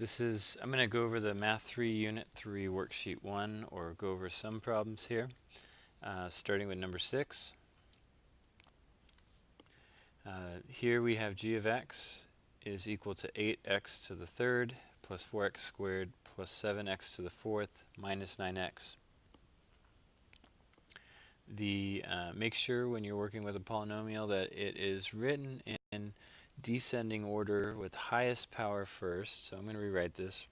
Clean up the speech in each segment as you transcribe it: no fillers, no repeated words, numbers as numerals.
I'm going to go over the Math 3 Unit 3 Worksheet 1, or go over some problems here, starting with number 6. Here we have g of x is equal to 8x to the third plus 4x squared plus 7x to the fourth minus 9x. Make sure when you're working with a polynomial that it is written in descending order with highest power first. So I'm going to rewrite this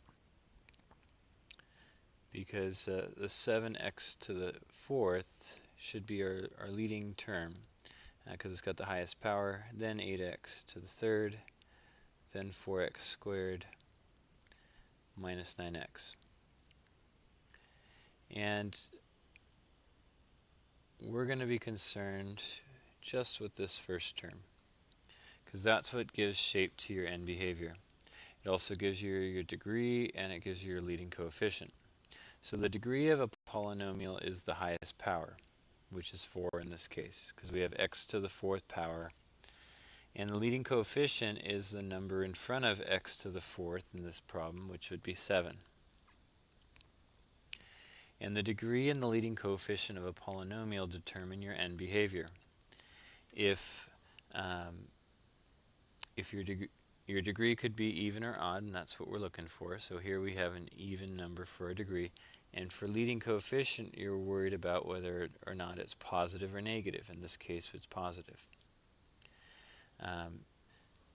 because the 7x to the fourth should be our leading term because it's got the highest power, then 8x to the third, then 4x squared minus 9x. And we're going to be concerned just with this first term, because that's what gives shape to your end behavior. It also gives you your degree, and it gives you your leading coefficient. So the degree of a polynomial is the highest power, which is 4 in this case, because we have x to the fourth power. And the leading coefficient is the number in front of x to the fourth in this problem, which would be 7. And the degree and the leading coefficient of a polynomial determine your end behavior. If your degree could be even or odd, and that's what we're looking for. So here we have an even number for a degree. And for leading coefficient, you're worried about whether or not it's positive or negative. In this case, it's positive.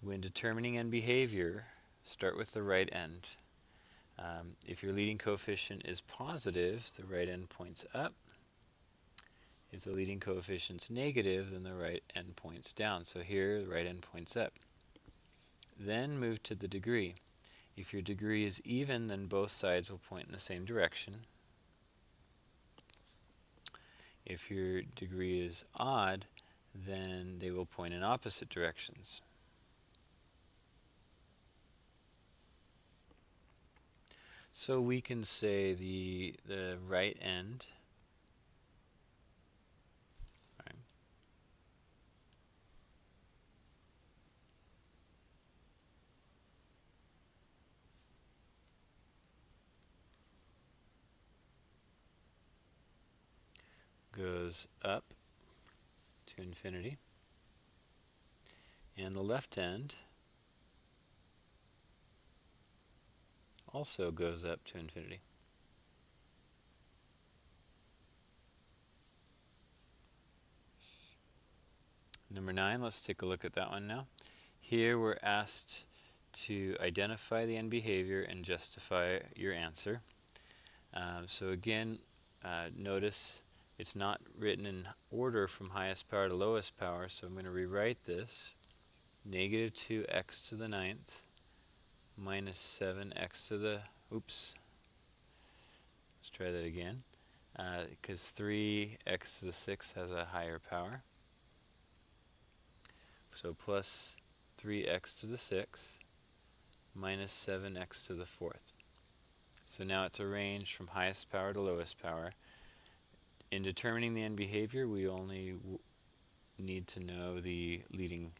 When determining end behavior, start with the right end. If your leading coefficient is positive, the right end points up. If the leading coefficient's negative, then the right end points down. So here, the right end points up. Then move to the degree. If your degree is even, then both sides will point in the same direction. If your degree is odd, then they will point in opposite directions. So we can say the right end goes up to infinity, and the left end also goes up to infinity. Number 9, let's take a look at that one now. Here we're asked to identify the end behavior and justify your answer. So again, notice it's not written in order from highest power to lowest power, so I'm going to rewrite this. Negative 2x to the ninth minus 7x to the, let's try that again, because 3x to the sixth has a higher power. So plus 3x to the sixth minus 7x to the fourth. So now it's arranged from highest power to lowest power. In determining the end behavior, we only need to know the leading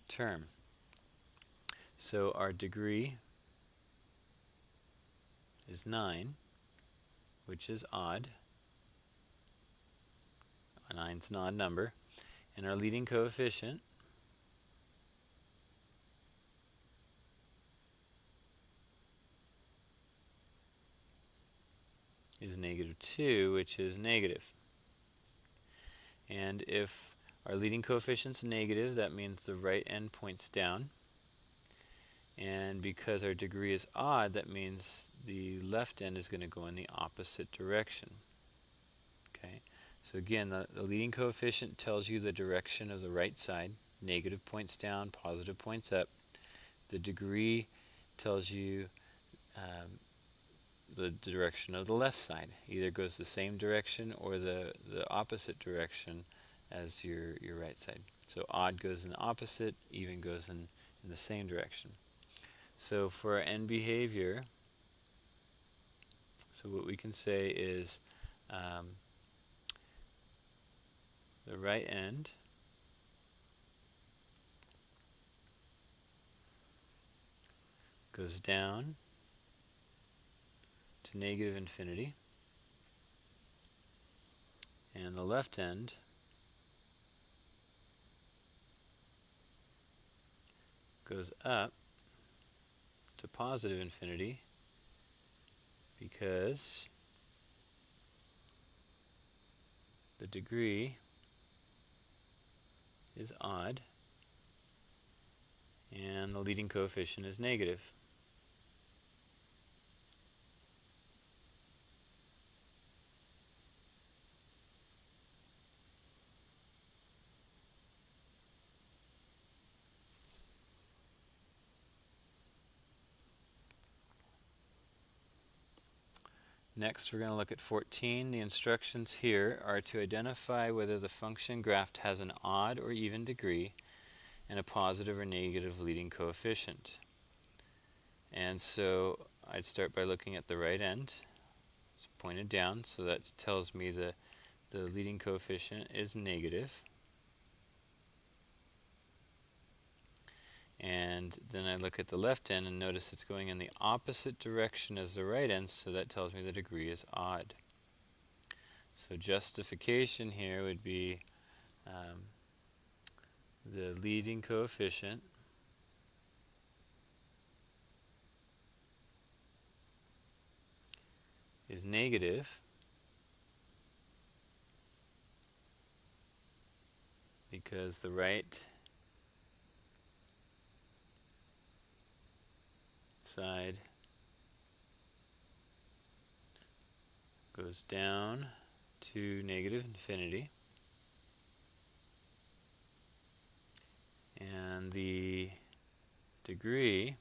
term. So our degree is 9, which is odd. 9's an odd number. And our leading coefficient is negative 2, which is negative. And if our leading coefficient's negative, that means the right end points down. And because our degree is odd, that means the left end is going to go in the opposite direction. Okay. So again, the leading coefficient tells you the direction of the right side. Negative points down, positive points up. The degree tells you the direction of the left side. Either goes the same direction or the opposite direction as your right side. So odd goes in the opposite, even goes in the same direction. So for our end behavior, so what we can say is the right end goes down to negative infinity, and the left end goes up to positive infinity because the degree is odd and the leading coefficient is negative. Next, we're going to look at 14. The instructions here are to identify whether the function graphed has an odd or even degree and a positive or negative leading coefficient. And so I'd start by looking at the right end. It's pointed down, so that tells me the leading coefficient is negative. And then I look at the left end and notice it's going in the opposite direction as the right end, so that tells me the degree is odd. So justification here would be the leading coefficient is negative because the right side goes down to negative infinity, and the degree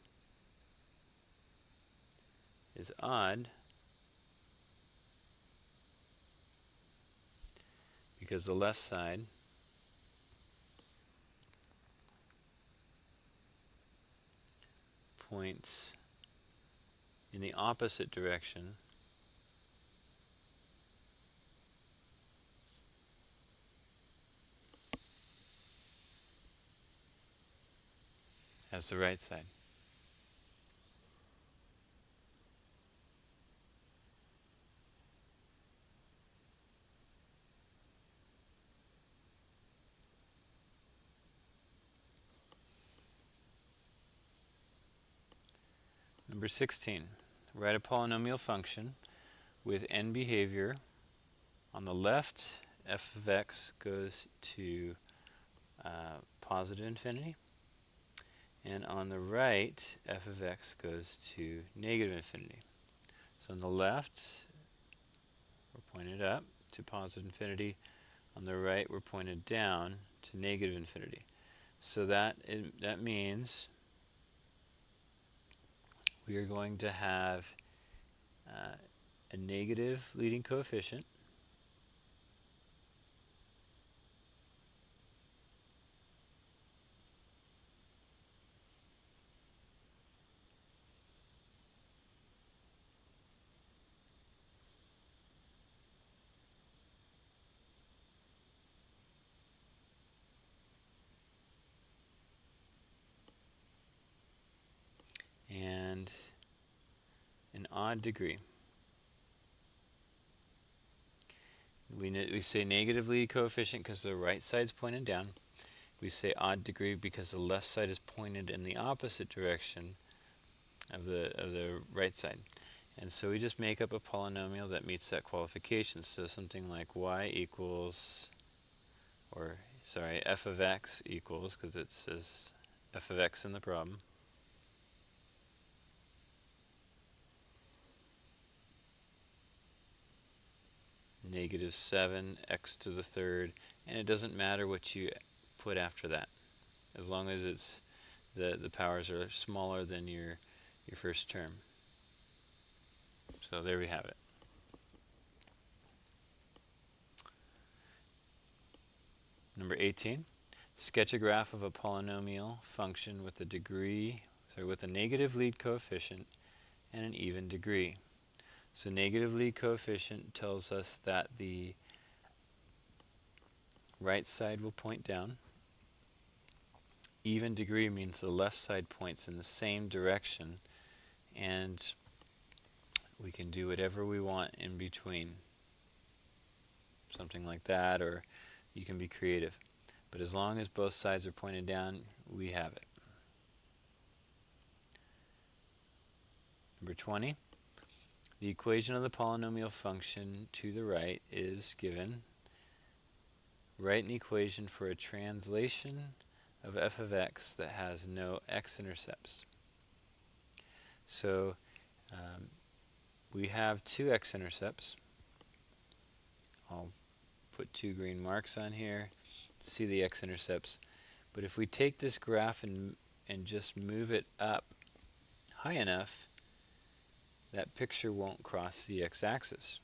is odd because the left side points in the opposite direction as the right side. Number 16, write a polynomial function with n behavior. On the left, f of x goes to positive infinity, and on the right, f of x goes to negative infinity. So on the left, we're pointed up to positive infinity. On the right, we're pointed down to negative infinity. So that means we are going to have a negative leading coefficient and an odd degree. We say negative leading coefficient because the right side's pointed down. We say odd degree because the left side is pointed in the opposite direction of the right side. And so we just make up a polynomial that meets that qualification. So something like y equals, or sorry, f of x equals, because it says f of x in the problem, negative 7 x to the third, and it doesn't matter what you put after that, as long as it's the powers are smaller than your first term. So there we have it. Number 18, sketch a graph of a polynomial function with a negative lead coefficient and an even degree. So negative lead coefficient tells us that the right side will point down. Even degree means the left side points in the same direction, and we can do whatever we want in between. Something like that, or you can be creative. But as long as both sides are pointed down, we have it. Number 20. The equation of the polynomial function to the right is given. Write an equation for a translation of f of x that has no x-intercepts. So we have two x-intercepts. I'll put two green marks on here to see the x-intercepts. But if we take this graph and just move it up high enough, that picture won't cross the x-axis.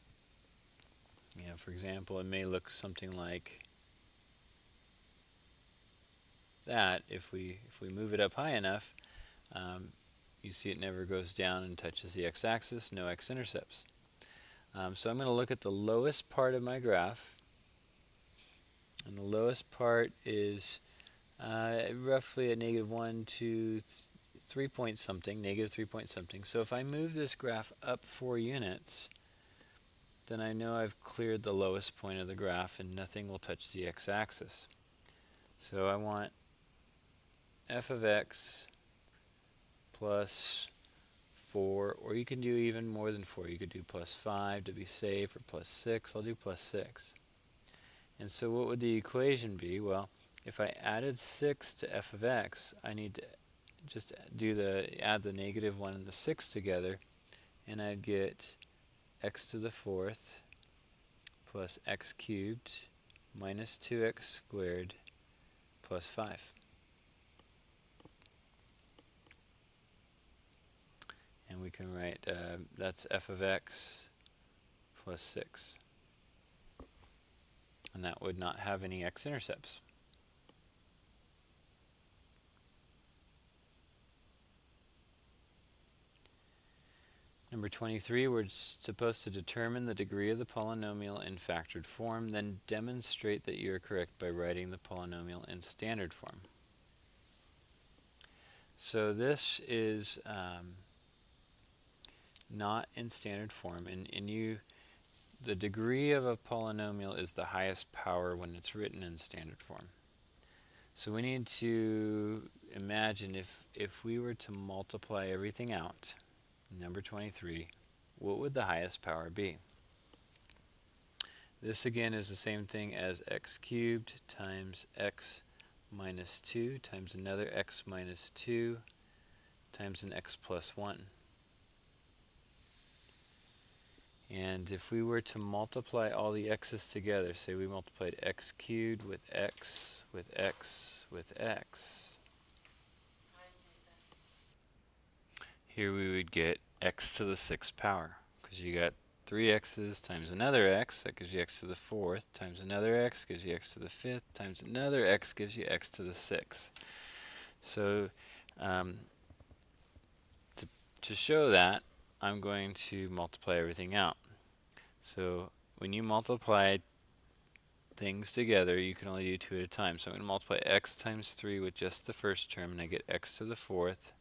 For example, it may look something like that. If we move it up high enough, you see it never goes down and touches the x-axis, no x-intercepts. So I'm going to look at the lowest part of my graph, and the lowest part is roughly at -1, 2, 3 point something, -3 point something. So if I move this graph up 4 units, then I know I've cleared the lowest point of the graph and nothing will touch the x-axis. So I want f of x plus 4, or you can do even more than 4. You could do plus 5 to be safe, or plus 6. I'll do plus 6. And so what would the equation be? Well, if I added 6 to f of x, I need to just add the -1 and the 6 together, and I'd get x to the 4th plus x cubed minus 2x squared plus 5. And we can write that's f of x plus 6. And that would not have any x-intercepts. Number 23, we're supposed to determine the degree of the polynomial in factored form, then demonstrate that you are correct by writing the polynomial in standard form. So this is not in standard form, and the degree of a polynomial is the highest power when it's written in standard form. So we need to imagine if we were to multiply everything out, number 23, what would the highest power be? This again is the same thing as x cubed times x minus 2 times another x minus 2 times an x plus 1. And if we were to multiply all the x's together, say we multiplied x cubed with x with x with x, here we would get x to the 6th power, because you got 3 x's times another x, that gives you x to the 4th, times another x gives you x to the 5th, times another x gives you x to the 6th. So to show that, I'm going to multiply everything out. So when you multiply things together, you can only do 2 at a time. So I'm going to multiply x times 3 with just the first term, and I get x to the 4th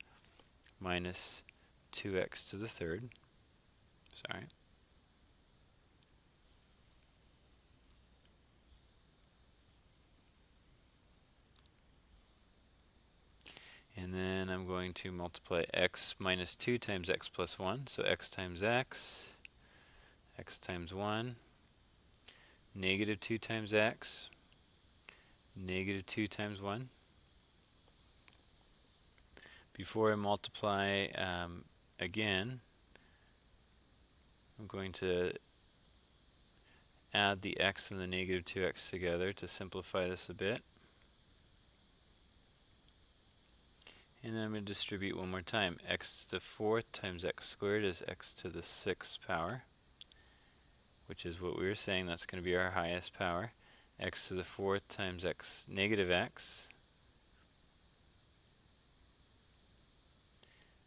minus 2x to the 3rd. Sorry. And then I'm going to multiply x minus 2 times x plus 1. So x times x times 1, negative 2 times x, negative 2 times 1. Before I multiply again, I'm going to add the x and the negative 2x together to simplify this a bit. And then I'm going to distribute one more time. X to the 4th times x squared is x to the 6th power, which is what we were saying, that's going to be our highest power. X to the 4th times x negative x,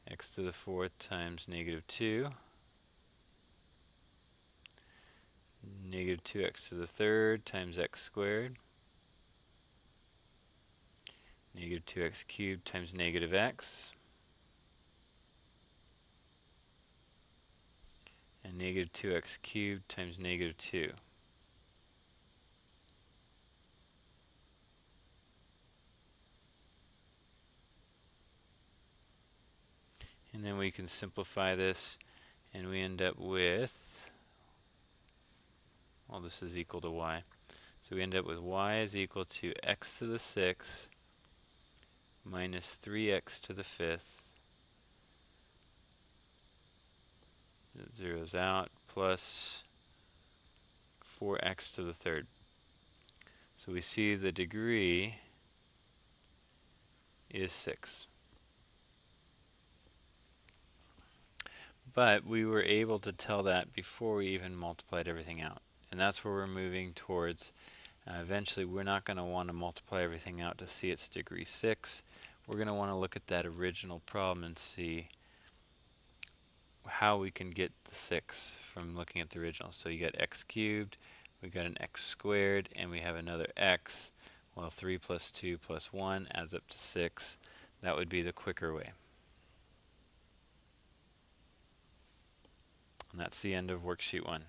x to the 4th times negative 2, negative 2x to the 3rd times x squared, negative 2x cubed times negative x, negative 2x cubed times negative 2. And then we can simplify this, and we end up with, well, this is equal to y. So we end up with y is equal to x to the 6 minus 3x to the 5th. It zeroes out, plus 4x to the 3rd. So we see the degree is 6. But we were able to tell that before we even multiplied everything out. And that's where we're moving towards. Eventually, we're not going to want to multiply everything out to see its degree 6. We're going to want to look at that original problem and see how we can get the 6 from looking at the original. So you got x cubed, we got an x squared, and we have another x. Well, 3 plus 2 plus 1 adds up to 6. That would be the quicker way. And that's the end of worksheet 1.